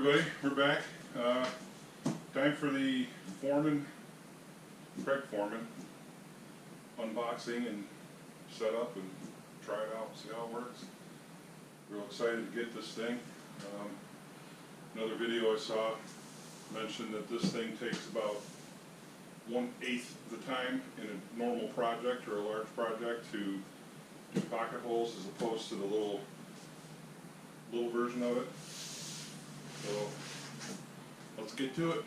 everybody, we're back. Time for the Kreg Foreman unboxing and setup and try it out, see how it works. Real excited to get this thing. Another video I saw mentioned that this thing takes about 1/8 of the time in a normal project or a large project to do pocket holes as opposed to the little version of it. So let's get to it.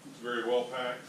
It's very well packed.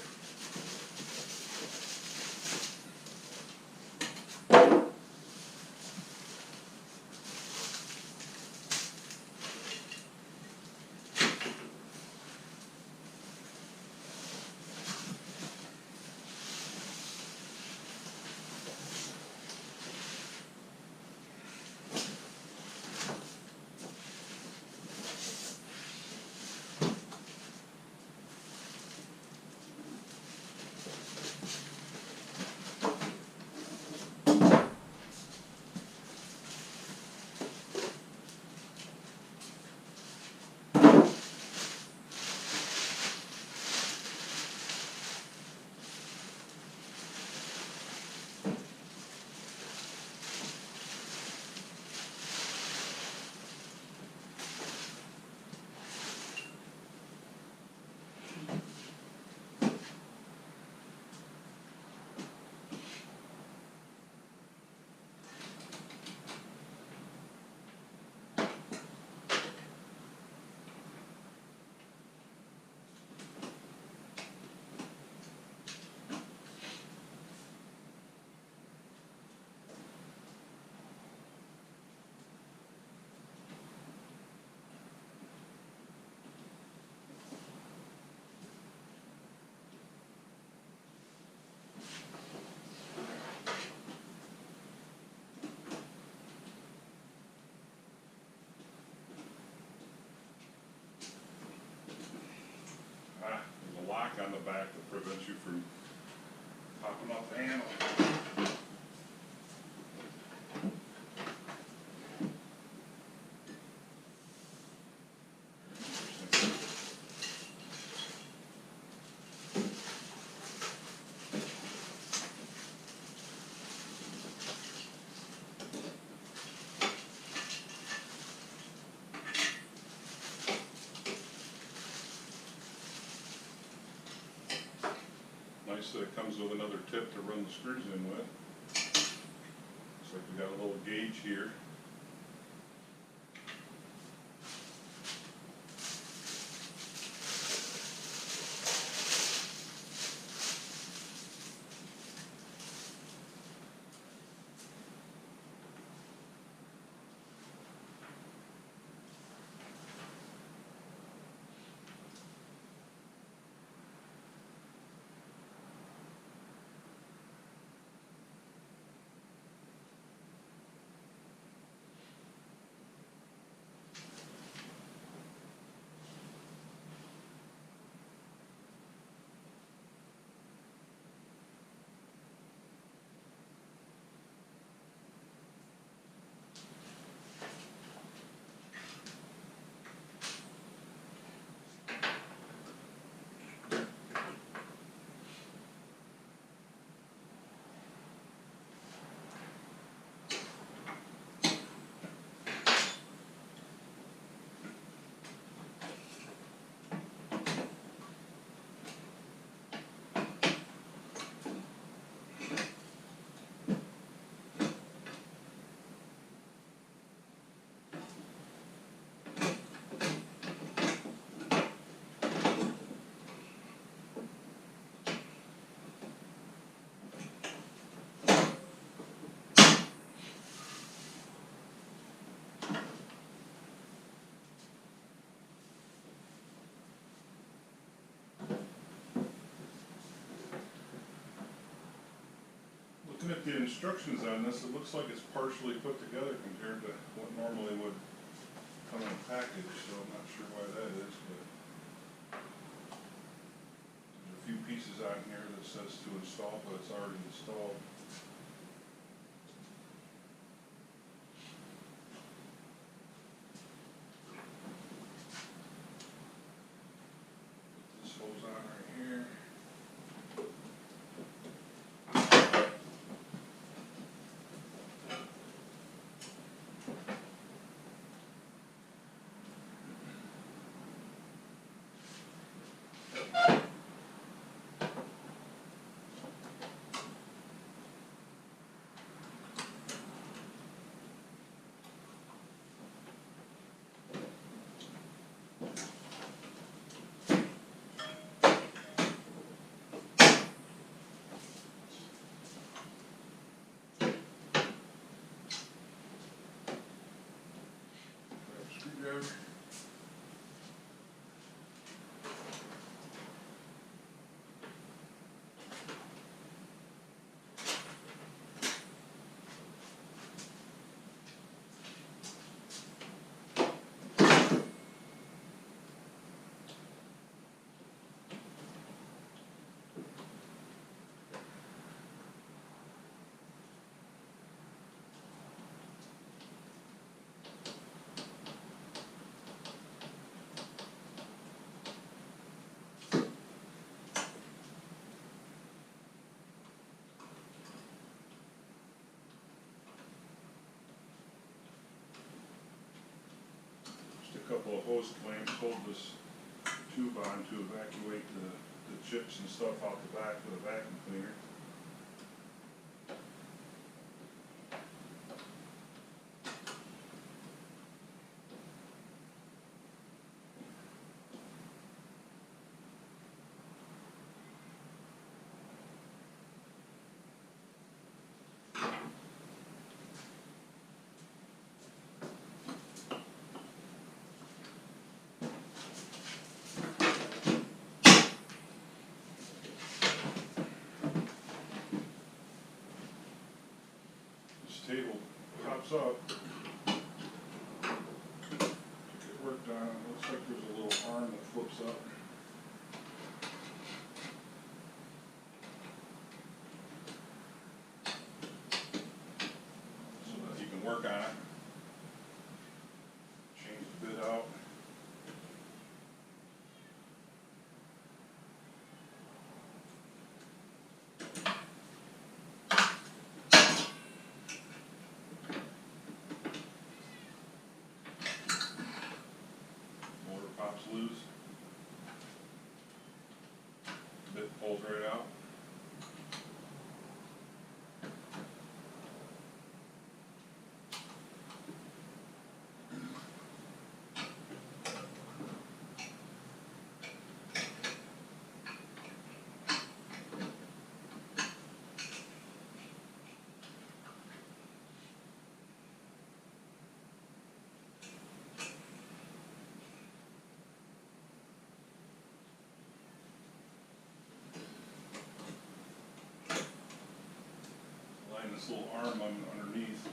There's a lock on the back that prevents you from popping off the handle. Nice that it comes with another tip to run the screws in with. Looks like we got a little gauge here. instructions on this, it looks like it's partially put together compared to what normally would come in a package, so I'm not sure why that is, but there's a few pieces on here that says to install, but it's already installed. Put this hose on right here. Screwdriver. Couple of hose clamps hold this tube on to evacuate the chips and stuff out the back with a vacuum cleaner. Table pops up. Get work done. It looks like there's a little arm that flips up. So that you can work on it. Change the bit out. Pops loose. Bit pulls right out. This little arm underneath.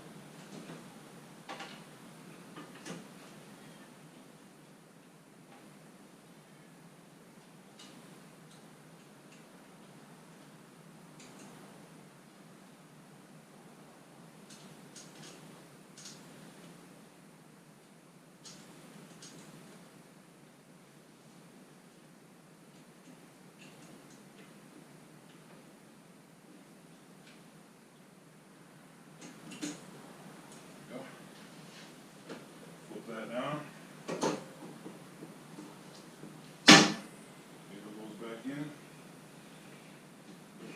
That down. Cable goes back in.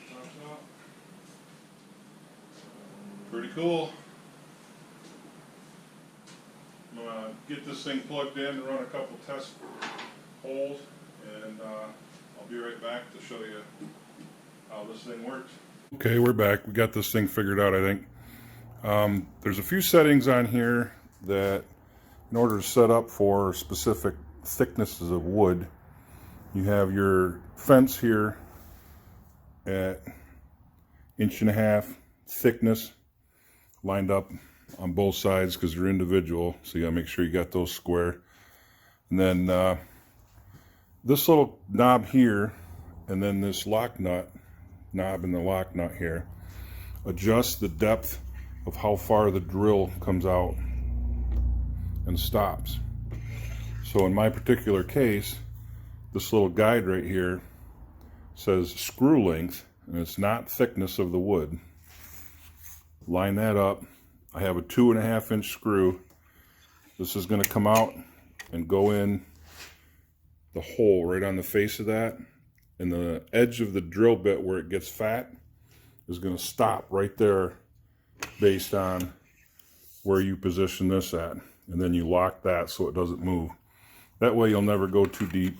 Pops out. Pretty cool. I'm gonna get this thing plugged in and run a couple test holes, and I'll be right back to show you how this thing works. Okay, we're back. We got this thing figured out, I think. There's a few settings on here that, in order to set up for specific thicknesses of wood, you have your fence here at 1.5 inches, thickness lined up on both sides because they're individual, so you gotta make sure you got those square. And then this little knob here, and then this lock nut knob and the lock nut here, adjust the depth of how far the drill comes out and stops. So in my particular case, this little guide right here says screw length, and it's not thickness of the wood. Line that up. I have a 2.5 inch screw. This is going to come out and go in the hole right on the face of that, and the edge of the drill bit where it gets fat is going to stop right there based on where you position this at, and then you lock that so it doesn't move. That way you'll never go too deep.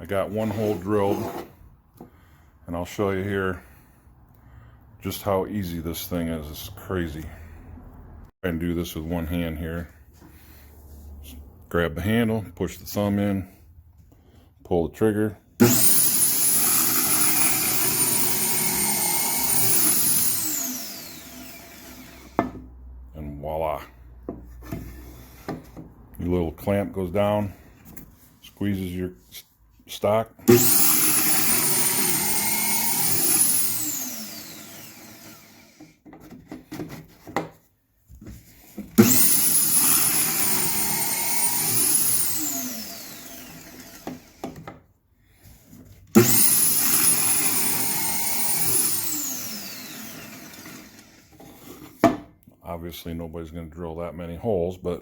I got one hole drilled, and I'll show you here just how easy this thing is. It's crazy. Try and do this with one hand here. Just grab the handle, push the thumb in, pull the trigger. And voila. Your little clamp goes down, squeezes your stock. Obviously nobody's going to drill that many holes, but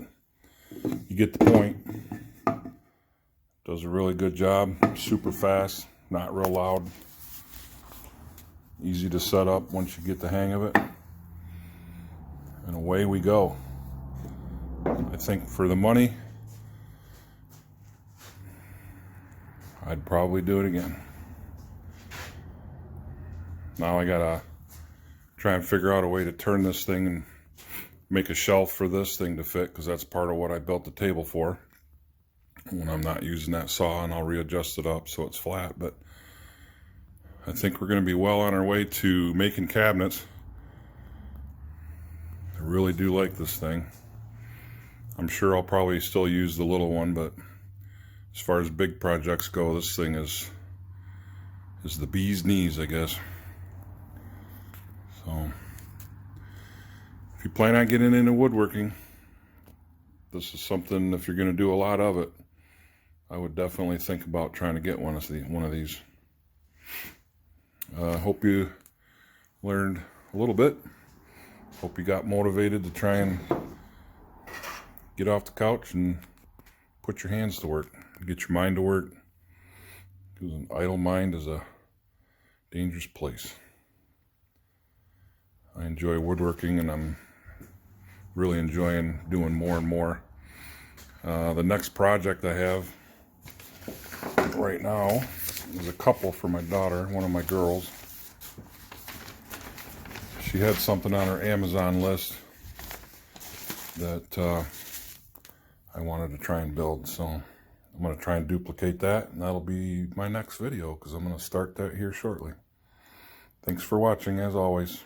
you get the point. Does a really good job. Super fast, not real loud. Easy to set up once you get the hang of it. And away we go. I think for the money, I'd probably do it again. Now I gotta try and figure out a way to turn this thing and make a shelf for this thing to fit, because that's part of what I built the table for when I'm not using that saw, and I'll readjust it up so it's flat. But I think we're going to be well on our way to making cabinets. I really do like this thing. I'm sure I'll probably still use the little one, but as far as big projects go, this thing is the bee's knees, I guess. So if you plan on getting into woodworking, this is something, if you're going to do a lot of it, I would definitely think about trying to get one of these. Hope you learned a little bit. Hope you got motivated to try and get off the couch and put your hands to work. Get your mind to work. Because an idle mind is a dangerous place. I enjoy woodworking, and I'm really enjoying doing more and more. The next project I have right now is a couple for my daughter, one of my girls. She had something on her Amazon list that I wanted to try and build, so I'm going to try and duplicate that, and that'll be my next video, because I'm going to start that here shortly. Thanks for watching, as always.